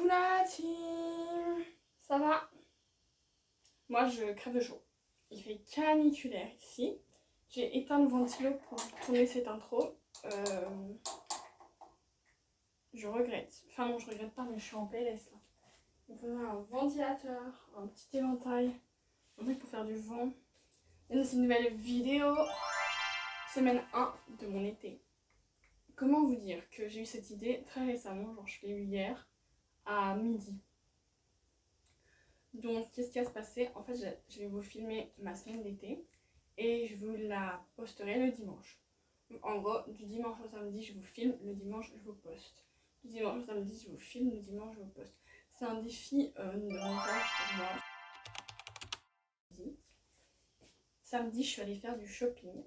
la team. Ça va? Moi je crève de chaud. Il fait caniculaire ici. J'ai éteint le ventilo pour tourner cette intro. Je regrette. Enfin non, je regrette pas, mais je suis en PLS là. Il me faudrait un ventilateur, un petit éventail, un truc pour faire du vent. Et dans cette nouvelle vidéo, semaine 1 de mon été. Comment vous dire que j'ai eu cette idée très récemment, genre je l'ai eu hier à midi. Donc qu'est-ce qui va se passer? En fait je vais vous filmer ma semaine d'été et je vous la posterai le dimanche. Donc, en gros, du dimanche au samedi je vous filme, le dimanche je vous poste. Du dimanche au samedi je vous filme, le dimanche je vous poste. C'est un défi de montage pour moi. Samedi je suis allée faire du shopping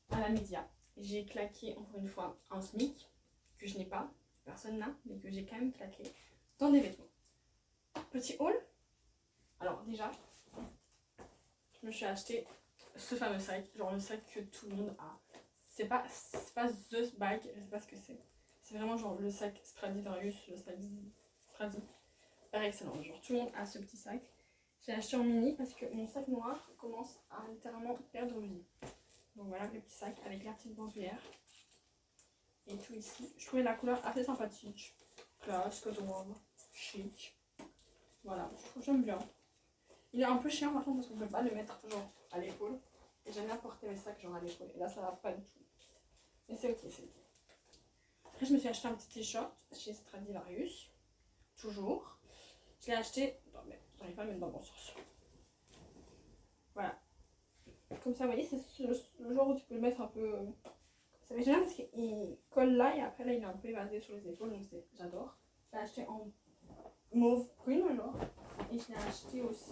à la Média. J'ai claqué encore une fois un SMIC que je n'ai pas, personne n'a, mais que j'ai quand même claqué dans des vêtements. Petit haul. Alors déjà, je me suis acheté ce fameux sac, genre le sac que tout le monde a. C'est pas The Bag, je sais pas ce que c'est. C'est vraiment genre le sac Stradivarius, le sac Stradi par excellence. Genre tout le monde a ce petit sac. J'ai acheté en mini parce que mon sac noir commence à littéralement perdre vie. Donc voilà le petit sac avec la petite bandoulière. Et tout ici. Je trouvais la couleur assez sympathique. Classe, casual, chic. Voilà, je trouve j'aime bien. Il est un peu chiant par contre parce qu'on peut pas le mettre genre à l'épaule. Et j'aime bien porter mes sacs genre à l'épaule. Et là ça va pas du tout. Mais c'est ok, c'est ok. Après je me suis acheté un petit t-shirt chez Stradivarius. Toujours. Je l'ai acheté. Attends, mais j'arrive pas à le mettre dans le bon sens. Voilà. Comme ça, vous voyez, c'est le genre où tu peux le mettre un peu. Ça fait génial parce qu'il colle là et après là il est un peu évasé sur les épaules. Donc j'adore. Je l'ai acheté en mauve prune genre. Et je l'ai acheté aussi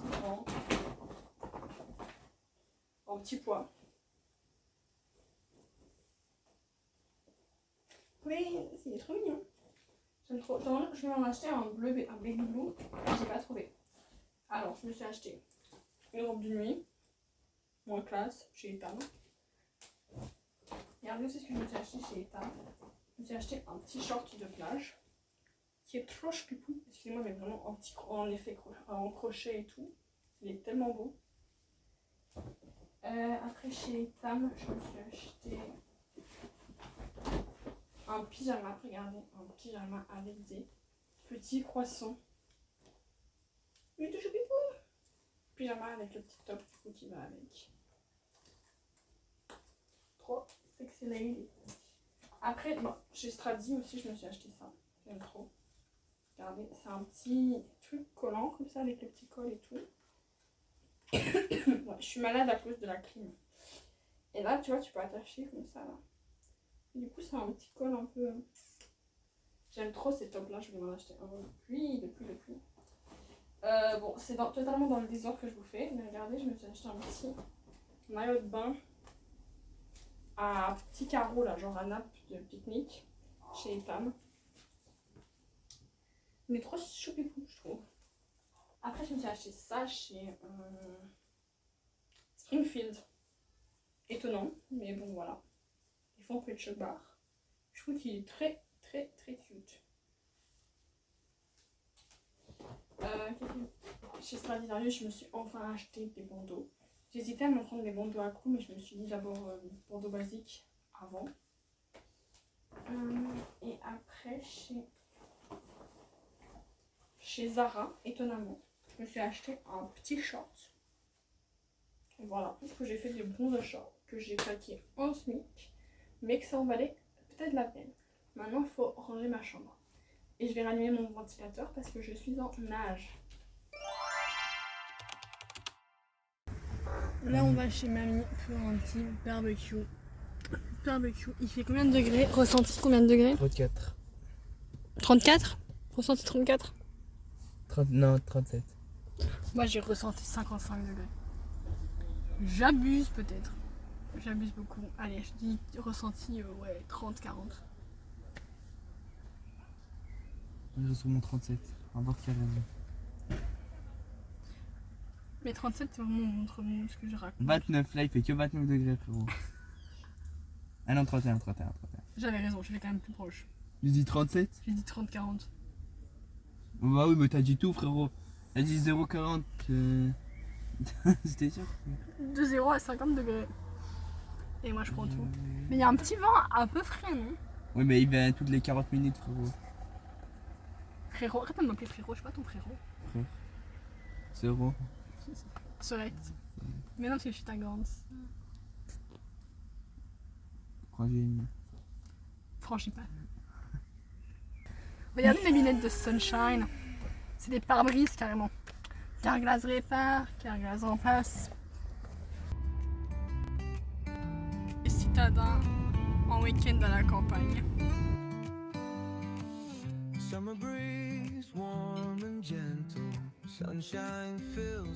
en petit pois. Oui, c'est trop mignon. J'aime trop. Je vais en acheter un bleu, un baby blue. J'ai pas trouvé. Alors, je me suis acheté une robe de nuit. Moins classe, chez Etam. Regardez aussi ce que je me suis acheté chez Etam. Je me suis acheté un petit short de plage. Qui est trop chpipou. Excusez-moi, mais vraiment en effet en crochet et tout. Il est tellement beau. Après, chez Etam, je me suis acheté un pyjama. Regardez, un pyjama avec des petits croissants. Il est tout chpipou. Pyjama avec le petit top du coup qui va avec. Trop sexy lady. Après, bon, chez Stradi aussi, je me suis acheté ça. J'aime trop. Regardez, c'est un petit truc collant comme ça avec le petit col et tout. Ouais, je suis malade à cause de la clim. Et là, tu vois, tu peux attacher comme ça là. Et du coup, c'est un petit col un peu. J'aime trop ces tops là. Je vais m'en acheter un depuis. Bon, c'est totalement dans le désordre que je vous fais. Mais regardez, je me suis acheté un petit maillot de bain à petits carreaux là, genre à nappe de pique-nique chez Etam. Il est trop choupipou, je trouve. Après, je me suis acheté ça chez Springfield. Étonnant, mais bon, voilà. Ils font que de bar. Je trouve qu'il est très cute. Chez Stradivarius, je me suis enfin acheté des bandeaux. J'hésitais à me prendre des bandeaux à cou, mais je me suis dit d'abord bandeau basique avant. Et après, chez Zara, étonnamment, je me suis acheté un petit short. Et voilà, parce que j'ai fait des bons achats, que j'ai claqué en SMIC, mais que ça en valait peut-être la peine. Maintenant, il faut ranger ma chambre. Et je vais rallumer mon ventilateur parce que je suis en nage. Là, on va chez mamie pour un petit barbecue. Il fait combien de degrés? Ressenti combien de degrés? 34. 34? Ressenti 34? Non, 37. Moi, j'ai ressenti 55 degrés. J'abuse peut-être. J'abuse beaucoup. Allez, je dis ressenti, ouais, 30-40. Je suis mon 37. On va voir carrément. Mais 37, c'est vraiment entre ce que je raconte. 29, là il fait que 29 degrés, frérot. Ah non, 31. J'avais raison, je vais quand même plus proche. Tu dis 37? J'ai dit 30-40. Bah oui, mais t'as dit tout, frérot. T'as dit 0,40. C'était sûr. De 0 à 50 degrés. Et moi je prends tout. Mais il y a un petit vent un peu frais, non? Oui, mais il vient toutes les 40 minutes, frérot. Frérot, arrête de m'appeler frérot, je suis pas ton frérot. 0. Serait. Mais non, parce que je suis ta grande. Troisième. Franchis pas. Regardez mes lunettes de sunshine. C'est des pare-brises carrément. Carglass répare, Carglass remplace. Les citadins en week-end à la campagne.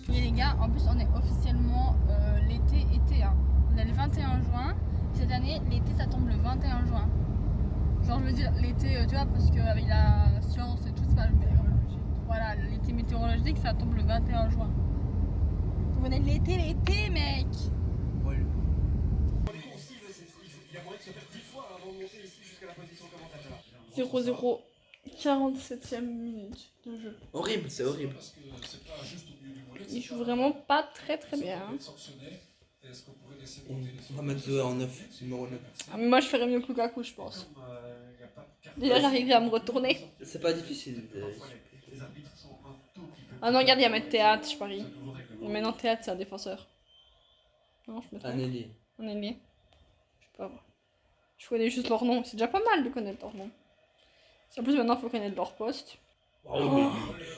Et les gars, en plus on est officiellement l'été. Hein. On est le 21 juin. Cette année, l'été ça tombe le 21 juin. Genre je veux dire l'été, tu vois, parce qu'avec la science et tout ça, voilà, l'été météorologique ça tombe le 21 juin. Vous venez de l'été mec. Ouais. 0-0, 47e minute de jeu. Horrible, c'est horrible. Il joue vraiment pas très bien. On va mettre Zoé en 9, numéro 9. Ah, mais moi je ferais mieux que Lukaku, je pense. Déjà j'arriverai à me retourner. C'est pas difficile. Ah non, regarde, il y a mettre Théâtre, je parie. Maintenant Théâtre c'est un défenseur. Non, je me trompe. Un ailier. Un ailier. Je sais pas. Je connais juste leur nom. C'est déjà pas mal de connaître leur nom. En plus maintenant il faut connaître leur poste. Oh.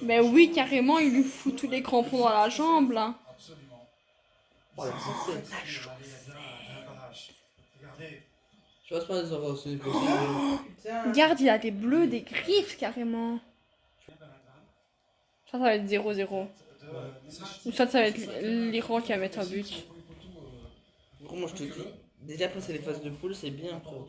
Mais oui, carrément, il lui fout tous les crampons dans la jambe là. Oh, la française. Je passe pas des inventions possibles. Regarde, il a des bleus, des griffes carrément. Ça va être 0-0. Ou ça va être l'Iran qui va mettre un but. Moi je te dis, déjà passer les phases de poule c'est bien. Quoi.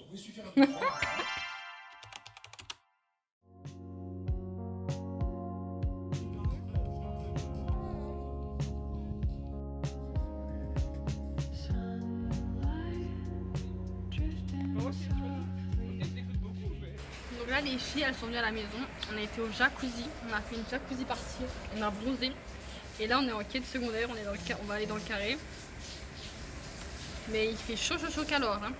Donc là les filles elles sont venues à la maison, on a été au jacuzzi, on a fait une jacuzzi partie, on a bronzé. Et là on est en quai de secondaire, on va aller dans le carré. Mais il fait chaud calor hein.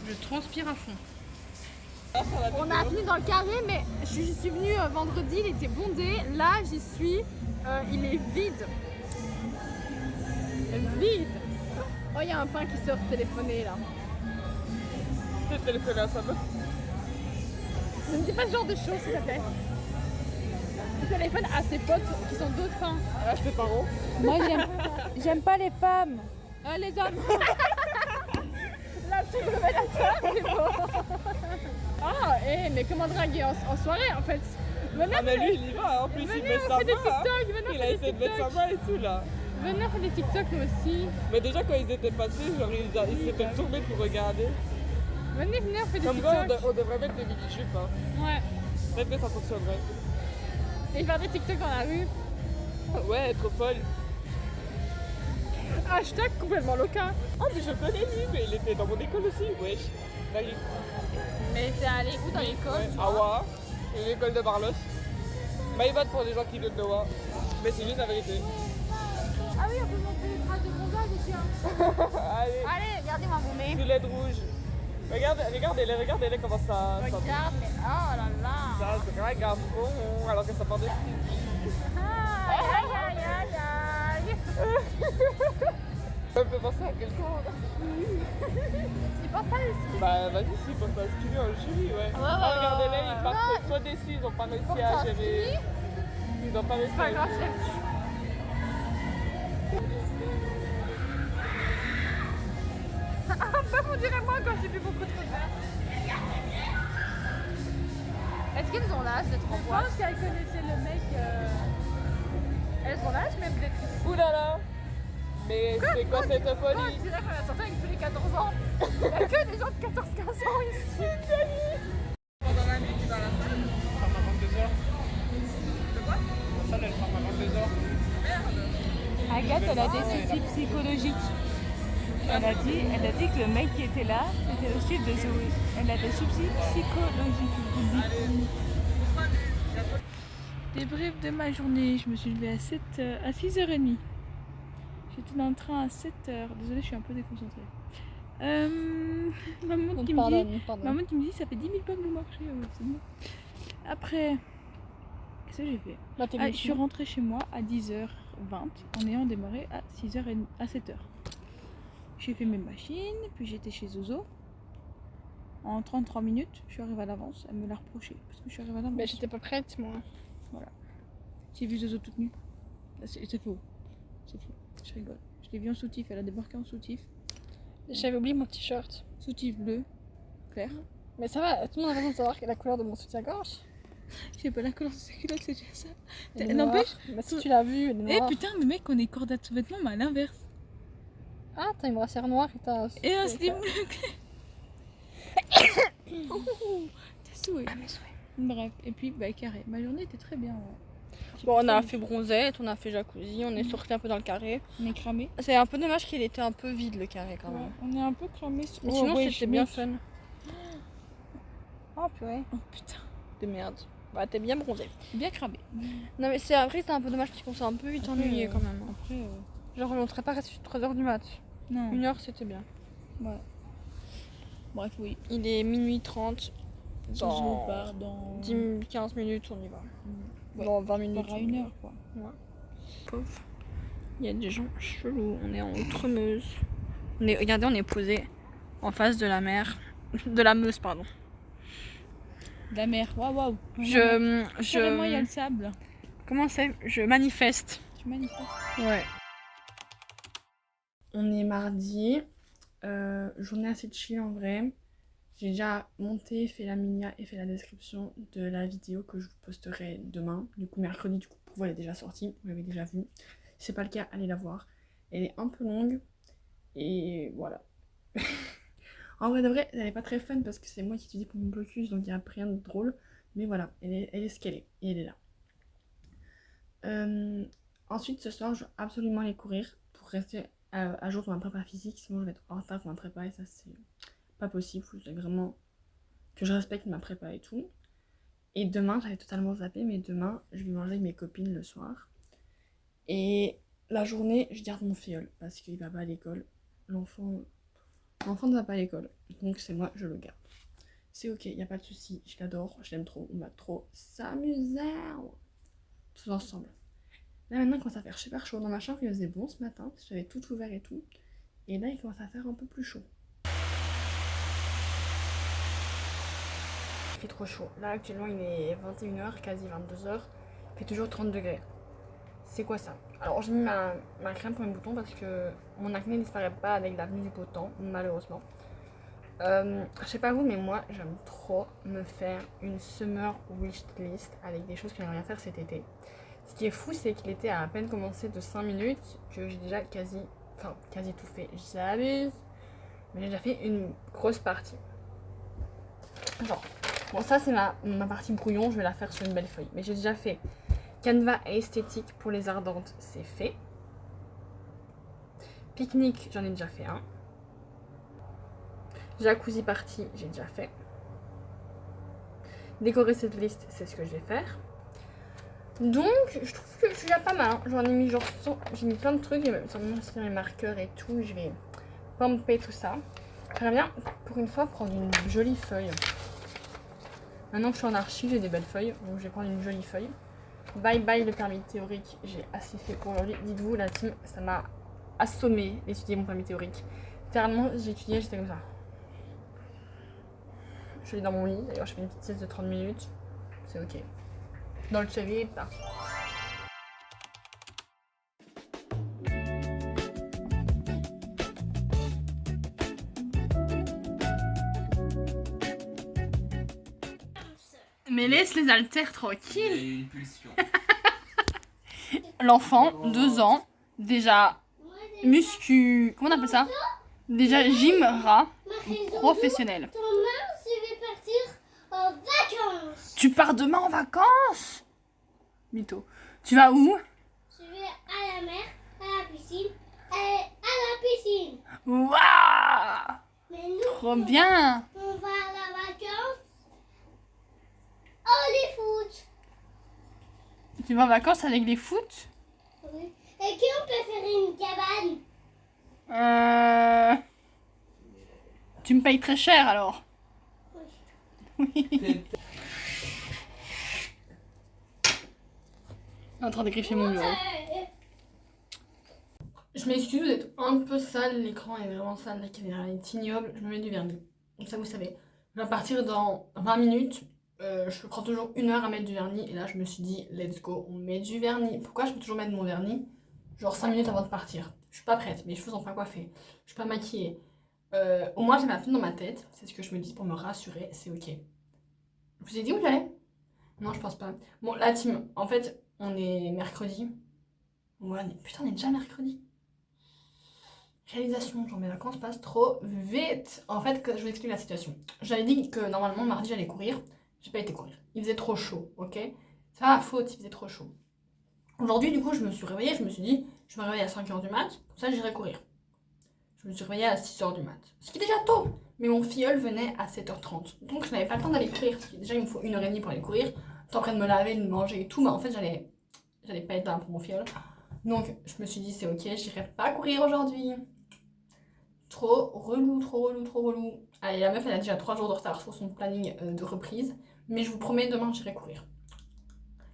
Je transpire à fond. On a fini dans le carré mais je suis venue vendredi, il était bondé. Là j'y suis, il est vide. Vide. Oh il y a un pain qui sort téléphoner là. Je vais téléphoner à sa meuf. Ne me dis pas ce genre de choses s'il te plaît. Je téléphone à ses potes qui sont d'autres fins. À ses parents. Moi j'aime pas les femmes. Les hommes. La petite révélateur, c'est beau. Ah, mais comment draguer en soirée en fait. Venez, Ah mais lui il y va, en plus il met on sa fait des main. Hein. TikTok, venez, on Il fait a des essayé de mettre sa TikTok. main et tout là. Venez, on fait des TikTok nous aussi. Mais déjà quand ils étaient passés, genre ils s'étaient tournés pour regarder. Venez, on fait des Comme quoi TikTok. on devrait mettre des mini-jupes. Hein. Ouais. Peut-être que ça fonctionnerait. Et faire des TikTok dans la rue. Ouais, trop folle. Hashtag complètement local. Oh mais je le connais lui, mais il était dans mon école aussi, wesh. Là, il... Mais t'es allé où dans l'école Ouais, à Wa, l'école de Barlos. Bah ils votent pour des gens qui viennent de Wa. Mais c'est juste la vérité. Ah oui, on peut montrer les traces de bronzage aussi. Hein. Allez, Allez, regardez-moi mon nez. sous l'aide rouge. Regardez-les comment ça Regarde, mais oh là là. ça drague à fond alors que ça part de Aïe, aïe, aïe, aïe. Ça me fait penser à quelqu'un. Tu penses pas aussi? Bah vas-y si, pour ça se en jury, ouais. Ah, regardez-les, ils partent trop déçus, ils ont pas réussi à gérer. Ils ont pas réussi Pas à grave, gérer. Un peu, on dirait moi quand j'ai bu beaucoup trop de verre. Est-ce qu'elles ont l'âge d'être en boîte? Je pense qu'elles connaissaient le mec. Elles ont l'âge même d'être ici. Oulala. Mais c'est quoi cette Oh, folie? on dirait qu'on a sorti avec tous les 14 ans. Il n'y a que des gens de 14-15 ans ici. Pendant la nuit, tu vas à la salle? Elle ferme à 22h. De quoi? La salle, elle ferme à 22h. Merde. Agathe, elle a des soucis psychologiques. Elle a dit que le mec qui était là, c'était le chef de Zoé. Elle a des soucis psychologiques. Débrief de ma journée, je me suis levée à 6h30. J'étais dans le train à 7h. Désolée, je suis un peu déconcentrée. Maman qui me dit ça fait 10 000 pas que vous marchez. C'est bon. Après, qu'est-ce que j'ai fait? Je suis rentrée chez moi à 10h20 en ayant démarré à 6h30, à 7h. J'ai fait mes machines, puis j'étais chez Zozo. En 33 minutes, je suis arrivée à l'avance. Elle me l'a reproché parce que je suis arrivée à l'avance. Mais j'étais pas prête, moi. Voilà. J'ai vu Zozo toute nue. C'est faux. C'est faux. Je rigole. Je l'ai vue en soutif. Elle a débarqué en soutif. J'avais oublié mon t-shirt. Soutif bleu, clair. Mais ça va, tout le monde a besoin de savoir la couleur de mon soutien-gorge. Je sais pas la couleur de sa culotte, c'est déjà ça. Elle est N'empêche. Bah, si tu l'as vu, elle est Eh noire. putain, mais mec, on est cordat de sous-vêtements, mais à l'inverse. Ah, t'as une brassière noire et t'as. Et un slip bleu clair. T'es souhait. Bref, et puis bah carré. Ma journée était très bien. Ouais. Bon, on a fait bronzette, on a fait jacuzzi, on est sorti un peu dans le carré. On est cramé. C'est un peu dommage qu'il était un peu vide le carré quand même. Ouais, on est un peu cramé. Mais sinon, c'était bien fun. Oh purée, Oh putain, de merde. Bah, t'es bien bronzé. bien cramé. Non, mais c'est après, c'était un peu dommage parce qu'on s'est un peu vite Après, ennuyé quand même. Après, Genre, on serait pas resté jusqu'à 3h du mat. non. 1h, c'était bien. Ouais. Bref, oui. Il est minuit 30. Zozo part dans 10-15 minutes, on y va. Ouais. Dans 20 minutes. part à 1 heure quoi. Pauvre. Il y a des gens chelous. On est en Outremeuse. Regardez, on est posé en face de la mer. De la Meuse, pardon. La mer, waouh waouh. Je. Moi, il y a le sable. Comment c'est? Je manifeste. Tu manifestes. Ouais. On est mardi, journée assez chill en vrai. J'ai déjà monté, fait la mini et fait la description de la vidéo que je vous posterai demain. Du coup mercredi, du coup pour vous elle est déjà sortie, vous l'avez déjà vue. Si c'est pas le cas, allez la voir. Elle est un peu longue et voilà. En vrai de vrai, elle est pas très fun parce que c'est moi qui étudie pour mon blocus, donc il n'y a rien de drôle. Mais voilà, elle est ce qu'elle est et elle est là. Ensuite ce soir, je vais absolument aller courir pour rester à jour pour ma prépa physique, sinon je vais être en retard pour ma prépa et ça c'est pas possible, faut vraiment que je respecte ma prépa et tout. Et demain, j'avais totalement zappé, mais demain je vais manger avec mes copines le soir. Et la journée, je garde mon filleul parce qu'il va pas à l'école. L'enfant ne va pas à l'école, donc c'est moi, je le garde. C'est ok, y a pas de souci, je l'adore, je l'aime trop, on va trop s'amuser tous ensemble. Là maintenant il commence à faire super chaud. Dans ma chambre il faisait bon ce matin, j'avais tout ouvert et tout. Et là il commence à faire un peu plus chaud. Il fait trop chaud. Là actuellement il est 21h, quasi 22h. Il fait toujours 30 degrés. C'est quoi ça? Alors j'ai mis ma crème pour mes boutons parce que mon acné ne disparaît pas avec la venue du beau temps, malheureusement. Je sais pas vous, mais moi j'aime trop me faire une summer wish list avec des choses que j'aimerais bien faire cet été. Ce qui est fou, c'est qu'il était à peine commencé de 5 minutes que j'ai déjà quasi tout fait. J'abuse, mais j'ai déjà fait une grosse partie. Genre, bon ça c'est ma partie brouillon, je vais la faire sur une belle feuille. Mais j'ai déjà fait Canva et esthétique pour les ardentes, c'est fait. Pique-nique, j'en ai déjà fait un. Jacuzzi party, j'ai déjà fait. Décorer cette liste, c'est ce que je vais faire. Donc, je trouve que je suis déjà pas mal. Hein. J'en ai mis genre 100, j'ai mis plein de trucs. J'ai même inscrit mes marqueurs et tout. Je vais pamper tout ça. J'aimerais bien, pour une fois, prendre une jolie feuille. Maintenant que je suis en archi, j'ai des belles feuilles. Donc, je vais prendre une jolie feuille. Bye bye le permis théorique. J'ai assez fait pour aujourd'hui. Dites-vous, la team, ça m'a assommé d'étudier mon permis théorique. Littéralement, j'ai étudié, j'étais comme ça. Je suis dans mon lit. D'ailleurs, je fais une petite sieste de 30 minutes. C'est ok. Dans le chevet, pas. Mais laisse les haltères tranquilles. L'enfant, 2 ans, déjà muscu... Comment on appelle ça? Déjà gym rat professionnel. Demain, je vais partir en vacances. Tu pars demain en vacances? Mytho. Tu vas où? Je vais à la mer, à la piscine et à la piscine. Waouh! Mais nous, Trop bien! on va à la vacance. Oh, les foot. Tu vas en vacances avec les foot? Oui. Et qui on peut faire une cabane? Tu me payes très cher alors? Oui. En train d'écrire chez mon bureau. Je m'excuse d'être un peu sale, l'écran est vraiment sale, la caméra est ignoble, je me mets du vernis. Comme ça vous savez. Je vais partir dans 20 minutes. Je prends toujours 1 heure à mettre du vernis et là je me suis dit let's go, on met du vernis. Pourquoi je peux toujours mettre mon vernis genre 5 minutes avant de partir? Je suis pas prête, mes cheveux sont pas coiffés, je suis pas maquillée. Au moins j'ai ma tenue dans ma tête, c'est ce que je me dis pour me rassurer, c'est ok. Je vous ai dit où j'allais? Non, je pense pas. Bon, la team, en fait, on est mercredi. Ouais, putain, on est déjà mercredi. Réalisation, genre mes vacances passent trop vite. En fait, je vous explique la situation. J'avais dit que normalement mardi j'allais courir. J'ai pas été courir. Il faisait trop chaud, ok? C'est pas ma faute, il faisait trop chaud. Aujourd'hui, du coup, je me suis réveillée. Je me suis dit, je me réveille à 5h du mat. Comme ça, j'irai courir. Je me suis réveillée à 6h du mat. Ce qui est déjà tôt. Mais mon filleul venait à 7h30. Donc, je n'avais pas le temps d'aller courir. Parce que déjà, il me faut 1h30 pour aller courir. J'étais en train de me laver, de manger et tout. Mais en fait, j'allais pas être là pour mon filleul. Donc, je me suis dit, c'est ok, j'irai pas courir aujourd'hui. Trop relou, trop relou, trop relou. Allez, la meuf, elle a déjà 3 jours de retard sur son planning de reprise. Mais je vous promets, demain, j'irai courir.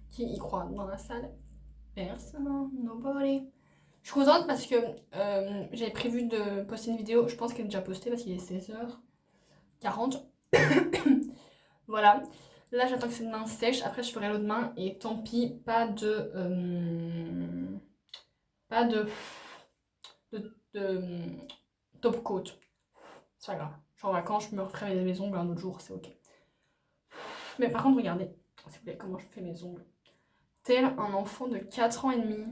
Qui y croit dans la salle? Personne, nobody. Je suis contente parce que j'avais prévu de poster une vidéo. Je pense qu'elle est déjà postée parce qu'il est 16h40. Voilà. Là, j'attends que cette main sèche. Après, je ferai l'autre main. Et tant pis, pas de top coat. C'est pas grave. Je suis en vacances, je me referai mes ongles un autre jour, c'est ok. Mais par contre, regardez, s'il vous plaît, comment je fais mes ongles. Tel un enfant de 4 ans et demi.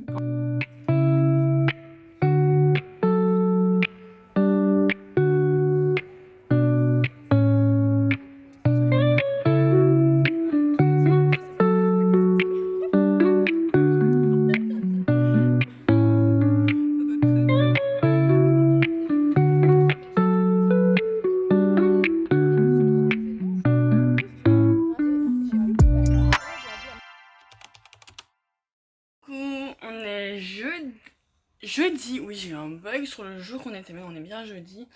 Jeudi, oui, j'ai eu un bug sur le jour qu'on était, mais on est bien jeudi.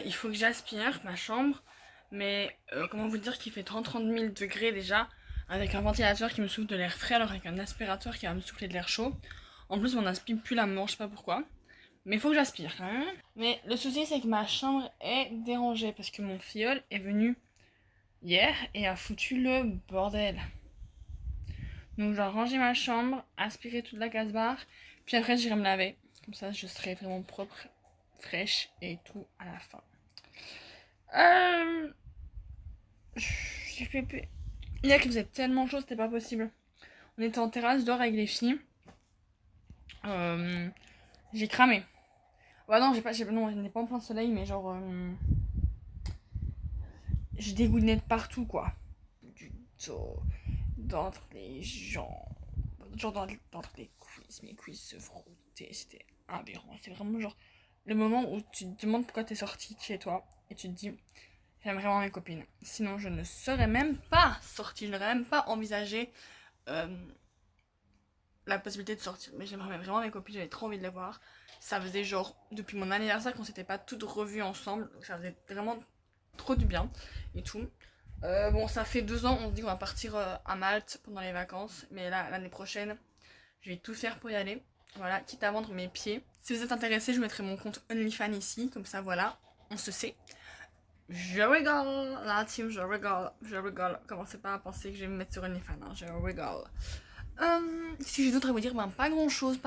Il faut que j'aspire ma chambre, mais comment vous dire qu'il fait 30 000 degrés déjà, avec un ventilateur qui me souffle de l'air frais, alors avec un aspirateur qui va me souffler de l'air chaud. En plus, mon aspire pue la mort, je sais pas pourquoi. Mais il faut que j'aspire quand même. Mais le souci, c'est que ma chambre est dérangée, parce que mon filleul est venu hier et a foutu le bordel. Donc je dois ranger ma chambre, aspirer toute la casse-barre, puis après j'irai me laver. Comme ça je serai vraiment propre, fraîche et tout à la fin. J'ai fait... Hier qu'il faisait tellement chaud, c'était pas possible. On était en terrasse dehors avec les filles. J'ai cramé. Ouais non, non, je n'ai pas en plein soleil, mais genre... je dégoulinais de partout quoi. Du dos, d'entre les jambes, genre d'entre les cuisses, mes cuisses se frottaient, c'était aberrant. C'est vraiment genre le moment où tu te demandes pourquoi t'es sortie de chez toi et tu te dis j'aime vraiment mes copines. Sinon je ne serais même pas sortie, je n'aurais même pas envisagé la possibilité de sortir. Mais j'aimerais vraiment mes copines, j'avais trop envie de les voir. Ça faisait genre depuis mon anniversaire qu'on s'était pas toutes revues ensemble, donc ça faisait vraiment trop du bien et tout. Bon, ça fait 2 ans, on se dit qu'on va partir à Malte pendant les vacances, mais là, l'année prochaine, je vais tout faire pour y aller. Voilà, quitte à vendre mes pieds. Si vous êtes intéressés, je mettrai mon compte OnlyFans ici, comme ça, voilà, on se sait. Je rigole, la team, je rigole. Commencez pas à penser que je vais me mettre sur OnlyFans, hein, je rigole. Si j'ai d'autres à vous dire, ben pas grand chose.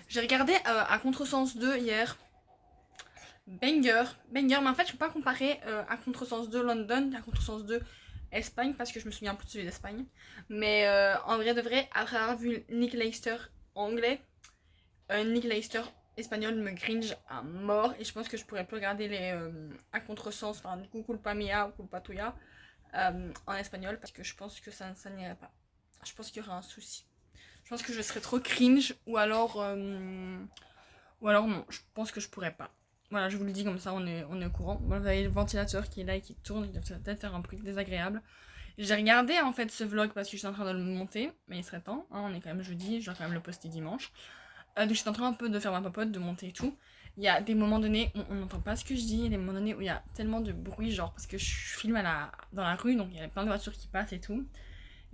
J'ai regardé à Contresens 2 hier. Banger, mais en fait je peux pas comparer à Contresens 2 London à Contresens 2 Espagne parce que je me souviens plus de celui d'Espagne. Mais en vrai de vrai, après avoir vu Nick Leicester anglais, Nick Leicester espagnol me cringe à mort et je pense que je pourrais plus regarder les à Contresens, enfin du coup Culpa Mia ou Culpa Tuya en espagnol parce que je pense que ça n'irait pas. Je pense qu'il y aura un souci. Je pense que je serais trop cringe ou alors Ou alors non, je pense que je pourrais pas. Voilà, je vous le dis comme ça, on est au courant. Bon, vous avez le ventilateur qui est là et qui tourne, il doit peut-être faire un bruit désagréable. J'ai regardé en fait ce vlog parce que je suis en train de le monter, mais il serait temps, hein, on est quand même jeudi, je dois quand même le poster dimanche. Donc je suis en train un peu de faire ma popote, de monter et tout. Il y a des moments donnés où on n'entend pas ce que je dis, il y a des moments donnés où il y a tellement de bruit, genre parce que je filme dans la rue, donc il y a plein de voitures qui passent et tout.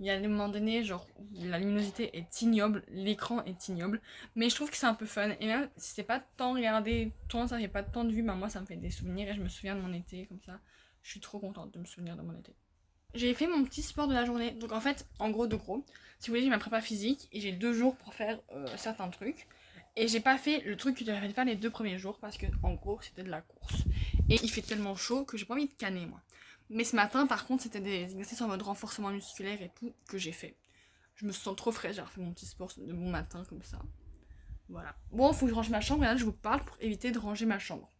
Il y a des moments donnés, genre où la luminosité est ignoble, l'écran est ignoble, mais je trouve que c'est un peu fun. Et même si c'est pas tant regardé, toi ça fait pas tant de vues, bah moi ça me fait des souvenirs et je me souviens de mon été comme ça. Je suis trop contente de me souvenir de mon été. J'ai fait mon petit sport de la journée, donc en fait, en gros, si vous voulez, j'ai ma prépa physique et j'ai 2 jours pour faire certains trucs. Et j'ai pas fait le truc que j'avais fait faire les 2 premiers jours parce que, en gros, c'était de la course. Et il fait tellement chaud que j'ai pas envie de canner, moi. Mais ce matin, par contre, c'était des exercices en mode renforcement musculaire et tout que j'ai fait. Je me sens trop fraîche, j'ai refait mon petit sport de bon matin comme ça. Voilà. Bon, faut que je range ma chambre et là, je vous parle pour éviter de ranger ma chambre.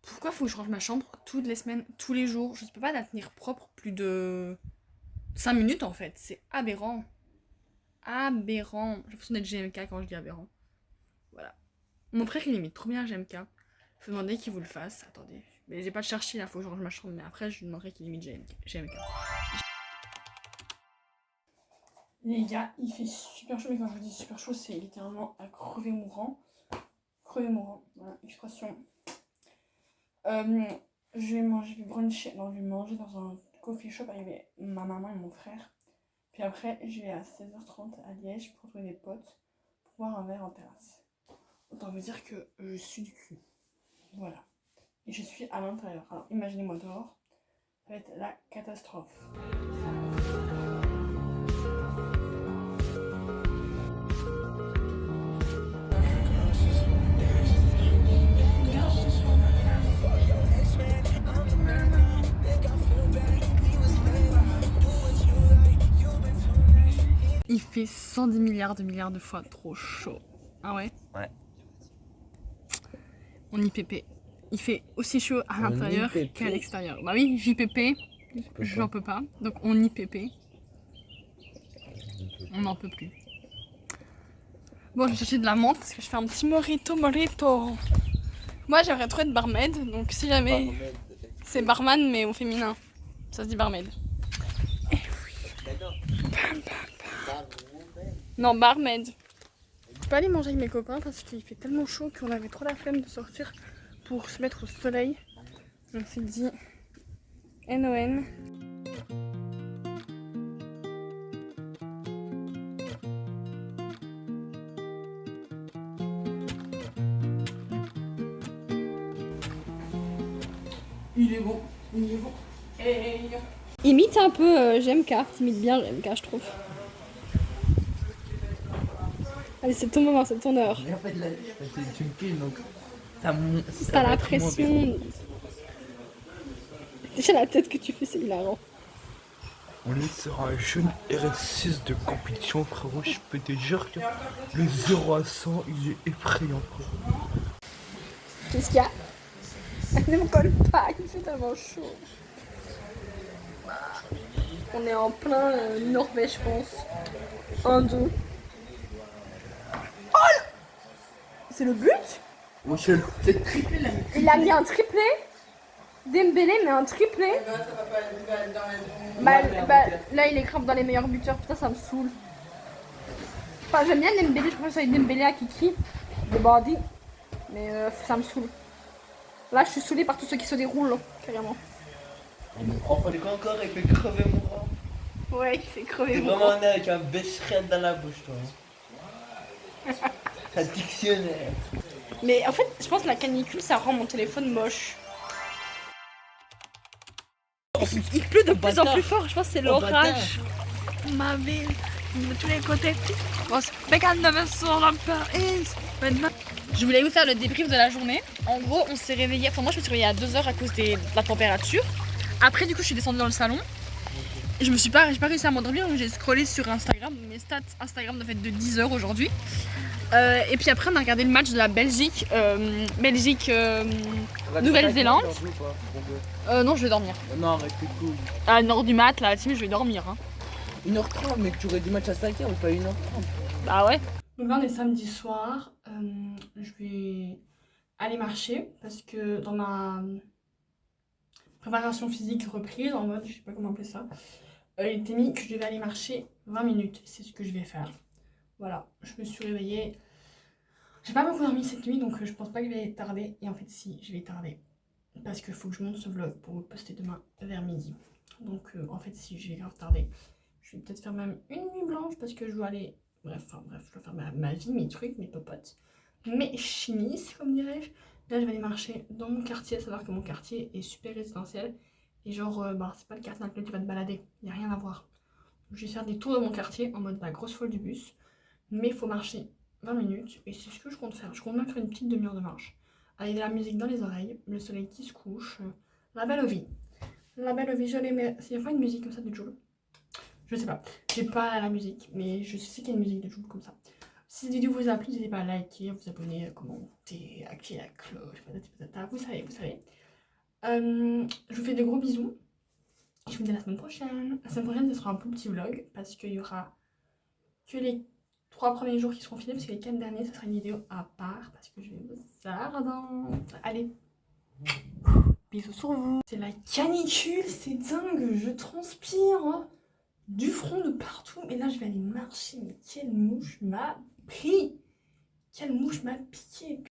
Pourquoi faut que je range ma chambre toutes les semaines, tous les jours? Je ne peux pas la tenir propre plus de 5 minutes en fait. C'est aberrant. Aberrant. J'ai l'impression d'être GMK quand je dis aberrant. Voilà. Mon frère il imite trop bien GMK. Faut demander qu'il vous le fasse. Attendez. Mais j'ai pas de chercher là, faut que je range ma chambre. Mais après je lui demanderai qu'il imite GMK. Les gars, il fait super chaud. Mais quand je vous dis super chaud, c'est littéralement à crever mourant. Crever mourant. Voilà, expression. Je vais bruncher, non, je vais manger dans un coffee shop avec ma maman et mon frère. Puis après, je vais à 16h30 à Liège pour trouver des potes pour boire un verre en terrasse. Autant vous dire que je suis du cul. Voilà. Et je suis à l'intérieur. Alors imaginez-moi dehors, ça va être la catastrophe. Il fait 110 milliards de fois trop chaud. Ah ouais? Ouais. On IPP. Il fait aussi chaud à l'intérieur qu'à l'extérieur. Bah oui, JPP, j'en peux pas. Donc on IPP. On n'en peut plus. Bon, je vais chercher de la menthe parce que je fais un petit morito. Moi j'aimerais trop être barmaid, donc si jamais c'est barman mais au féminin. Ça se dit barmaid. Et oui. Non, barmaid. Je peux pas aller manger avec mes copains parce qu'il fait tellement chaud qu'on avait trop la flemme de sortir pour se mettre au soleil. On s'est dit NON. Il est bon, il est bon. Hey. Imite un peu GMK, t'imites bien GMK je trouve. Allez, c'est ton moment, c'est ton heure. Mais en fait, là, tu me filmes donc. T'as la pression. Déjà la tête que tu fais, c'est hilarant. On est sur un jeune RS6 de compétition, frérot. Je peux te dire que le 0 à 100, il est effrayant, frérot. Qu'est-ce qu'il y a? Elle ne me colle pas, il fait tellement chaud. On est en plein Norvège, je pense. Hindou. Oh! C'est le but? Oui, c'est triplé là. Il a mis un triplé. Dembélé met un triplé. Bah, là il est grave dans les meilleurs buteurs, putain ça me saoule. Enfin j'aime bien Dembélé, je préfère ça avec Dembélé à Kiki, de Bandi. Mais ça me saoule. Là je suis saoulée par tous ceux qui se déroulent, carrément. Il me prend pas les encore, il fait crever mourant. Ouais, il fait crever T'es mourant. vraiment né avec un bécherette dans la bouche, toi. Ça dictionnaire. Mais en fait, je pense que la canicule ça rend mon téléphone moche. Il pleut de plus en plus fort, je pense que c'est l'orage. Ma ville, de tous les côtés. Je voulais vous faire le débrief de la journée. En gros, on s'est réveillé. Enfin, moi, je me suis réveillée à 2h à cause de la température. Après, du coup, je suis descendue dans le salon. Et j'ai pas réussi à m'endormir, donc j'ai scrollé sur Instagram. Mes stats Instagram doivent être de 10h aujourd'hui. Et puis après, on a regardé le match de la Belgique. Nouvelle-Zélande. Non, je vais dormir. Non, arrête, t'es cool. À 1h du mat, là, je vais dormir. Hein. 1h30, mais tu aurais du match à 5h ou pas 1h30? Bah ouais. Donc là on est samedi soir, je vais aller marcher parce que dans ma préparation physique reprise, en mode, je sais pas comment appeler ça, il était mis que je devais aller marcher 20 minutes, c'est ce que je vais faire. Voilà, je me suis réveillée, j'ai pas beaucoup dormi cette nuit donc je pense pas que je vais tarder, et en fait si, je vais tarder. Parce qu'il faut que je monte ce vlog pour le poster demain vers midi. Donc en fait si, je vais grave tarder. Je vais peut-être faire même une nuit blanche parce que je dois aller... Bref, je dois faire ma vie, mes trucs, mes popotes. Mes chimistes, comme dirais-je. Là je vais aller marcher dans mon quartier, à savoir que mon quartier est super résidentiel. Et genre, c'est pas le quartier dans lequel tu vas te balader, il n'y a rien à voir. Je vais faire des tours de mon quartier en mode la grosse folle du bus. Mais il faut marcher 20 minutes et c'est ce que je compte faire. Je compte même faire une petite demi-heure de marche. Avec de la musique dans les oreilles, le soleil qui se couche, la belle vie. La belle vie, je l'aimais. Il n'y a pas une musique comme ça de Jul? Je sais pas, j'ai pas la musique, mais je sais qu'il y a une musique de Jul comme ça. Si cette vidéo vous a plu, n'hésitez pas à liker, à vous abonner, à commenter, à activer la cloche, patata, vous savez. Je vous fais de gros bisous. Je vous dis à la semaine prochaine. La semaine prochaine, ce sera un plus petit vlog, parce qu'il y aura que les 3 premiers jours qui seront filmés, parce que les 4 derniers, ce sera une vidéo à part, parce que je vais vous ardent. Allez, bisous sur vous. C'est la canicule, c'est dingue, je transpire hein, du front de partout. Et là, je vais aller marcher, mais quelle mouche m'a pris! Quelle mouche m'a piqué!